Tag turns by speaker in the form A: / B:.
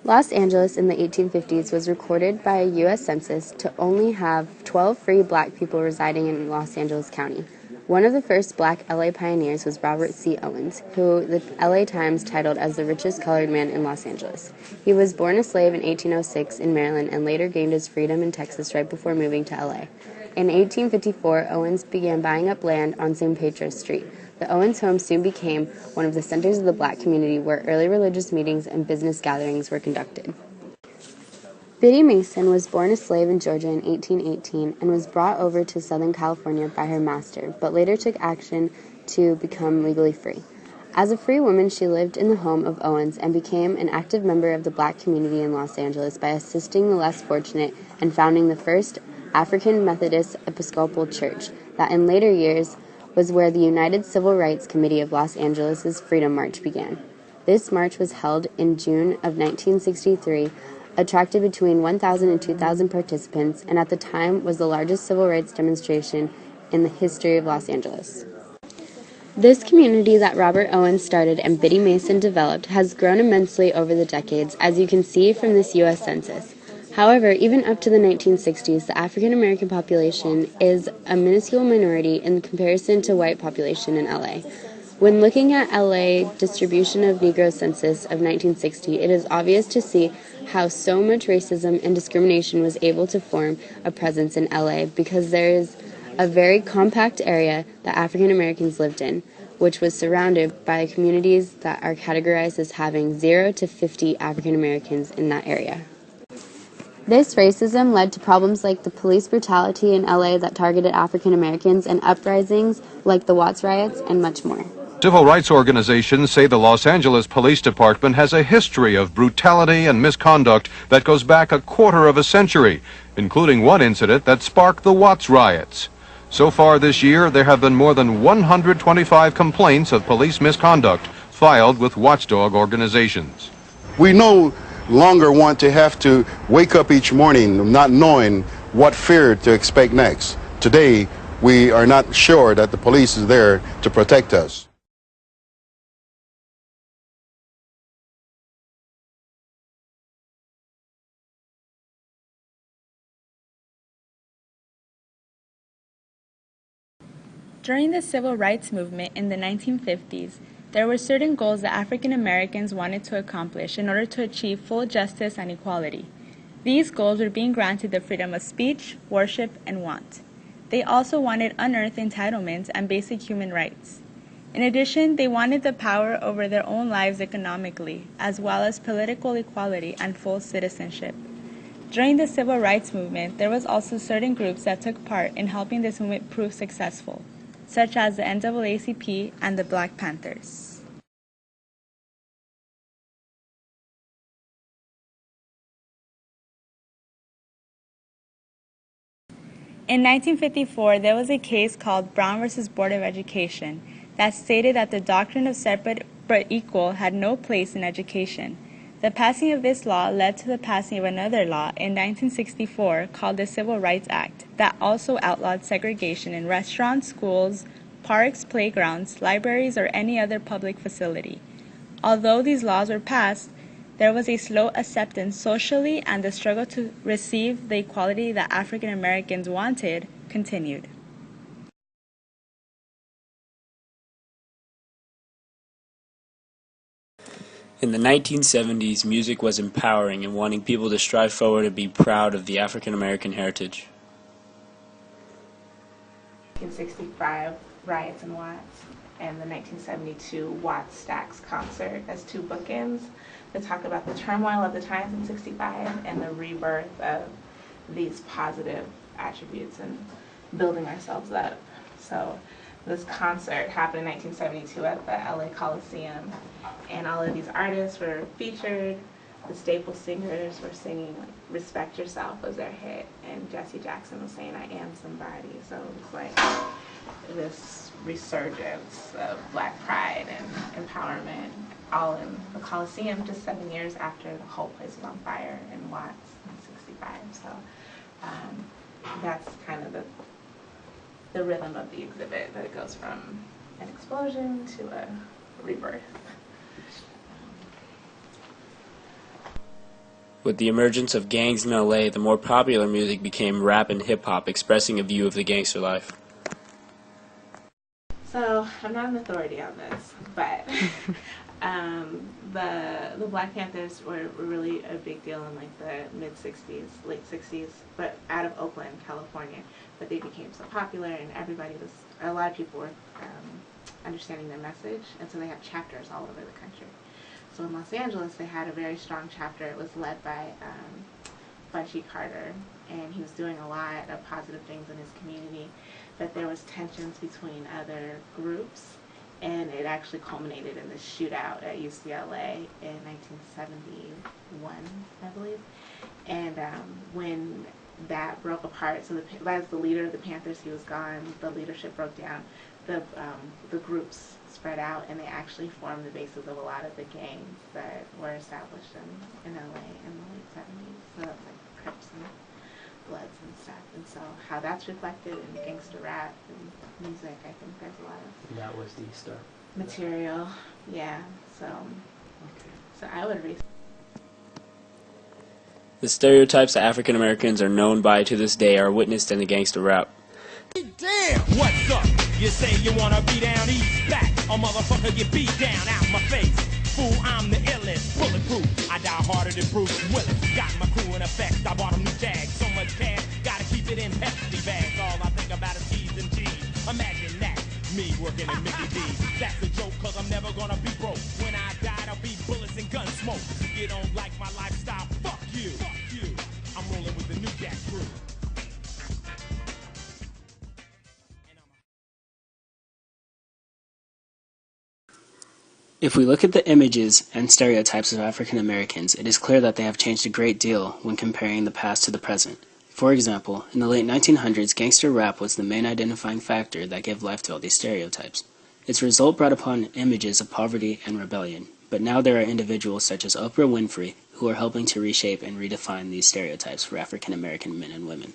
A: Los Angeles in the 1850s was recorded by a U.S. Census to only have 12 free black people residing in Los Angeles County. One of the first black LA pioneers was Robert C. Owens, who the LA Times titled as the richest colored man in Los Angeles. He was born a slave in 1806 in Maryland and later gained his freedom in Texas right before moving to LA. In 1854, Owens began buying up land on San Pedro Street. The Owens home soon became one of the centers of the black community where early religious meetings and business gatherings were conducted. Biddy Mason was born a slave in Georgia in 1818 and was brought over to Southern California by her master, but later took action to become legally free. As a free woman, she lived in the home of Owens and became an active member of the black community in Los Angeles by assisting the less fortunate and founding the first African Methodist Episcopal Church that in later years was where the United Civil Rights Committee of Los Angeles' Freedom March began. This march was held in June of 1963, attracted between 1,000 and 2,000 participants, and at the time was the largest civil rights demonstration in the history of Los Angeles. This community that Robert Owens started and Biddy Mason developed has grown immensely over the decades, as you can see from this U.S. Census. However, even up to the 1960s, the African American population is a minuscule minority in comparison to white population in LA. When looking at LA distribution of Negro census of 1960, it is obvious to see how so much racism and discrimination was able to form a presence in LA because there is a very compact area that African Americans lived in, which was surrounded by communities that are categorized as having 0 to 50 African Americans in that area. This racism led to problems like the police brutality in LA that targeted African Americans and uprisings like the Watts riots and much more.
B: Civil rights organizations say the Los Angeles Police Department has a history of brutality and misconduct that goes back a quarter of a century, including one incident that sparked the Watts riots. So far this year, there have been more than 125 complaints of police misconduct filed with watchdog organizations.
C: We no longer want to have to wake up each morning not knowing what fear to expect next. Today, we are not sure that the police is there to protect us.
D: During the civil rights movement in the 1950s, there were certain goals that African Americans wanted to accomplish in order to achieve full justice and equality. These goals were being granted the freedom of speech, worship, and want. They also wanted unearthed entitlements and basic human rights. In addition, they wanted the power over their own lives economically, as well as political equality and full citizenship. During the civil rights movement, there was also certain groups that took part in helping this movement prove successful, such as the NAACP and the Black Panthers. In 1954, there was a case called Brown v. Board of Education that stated that the doctrine of separate but equal had no place in education. The passing of this law led to the passing of another law in 1964 called the Civil Rights Act that also outlawed segregation in restaurants, schools, parks, playgrounds, libraries, or any other public facility. Although these laws were passed, there was a slow acceptance socially, and the struggle to receive the equality that African Americans wanted continued.
E: In the 1970s, music was empowering and wanting people to strive forward and be proud of the African American heritage.
F: In 1965, riots in Watts, and the 1972 Watts Stax concert as two bookends that talk about the turmoil of the times in 65 and the rebirth of these positive attributes and building ourselves up. So this concert happened in 1972 at the LA Coliseum, and all of these artists were featured. The staple singers were singing like "Respect Yourself" was their hit, and Jesse Jackson was saying "I am somebody." So it was like this resurgence of Black pride and empowerment, all in the Coliseum just 7 years after the whole place was on fire in Watts in 65. So that's kind of the rhythm of the exhibit, that it goes from an explosion to a rebirth.
E: With the emergence of gangs in LA, the more popular music became rap and hip-hop, expressing a view of the gangster life.
F: So, I'm not an authority on this, but the Black Panthers were really a big deal in like the mid-60s, late 60s, but out of Oakland, California. But they became so popular and a lot of people were understanding their message, and so they have chapters all over the country. So in Los Angeles, they had a very strong chapter. It was led by Bunchy Carter, and he was doing a lot of positive things in his community. But there was tensions between other groups, and it actually culminated in this shootout at UCLA in 1971, I believe. And when that broke apart, so as the leader of the Panthers, he was gone, the leadership broke down, the groups spread out, and they actually formed the basis of a lot of the gangs that were established in LA in the late 70s. So that's like Crips and Bloods and stuff. And so how that's reflected in gangster rap and music, I think there's a lot of
G: And that was the start.
F: material. Yeah. So I would read.
E: The stereotypes that African Americans are known by to this day are witnessed in the gangster rap.
H: Damn! What's up? You say you wanna be down east, back, a motherfucker get beat down out my face. Fool, I'm the illest, bulletproof. I die harder than Bruce Willis. Got my crew in effect, I bought them new tags. So much cash, gotta keep it in Pepsi bags. All I think about is T's and G's. Imagine that, me working in Mickey D's. That's a joke, cause I'm never gonna be broke. When I die, I'll be bullets and gun smoke. You don't like my lifestyle, fuck you. Fuck you. I'm rolling with the new Jack crew.
E: If we look at the images and stereotypes of African Americans, it is clear that they have changed a great deal when comparing the past to the present. For example, in the late 1900s, gangster rap was the main identifying factor that gave life to all these stereotypes. Its result brought upon images of poverty and rebellion, but now there are individuals such as Oprah Winfrey who are helping to reshape and redefine these stereotypes for African American men and women.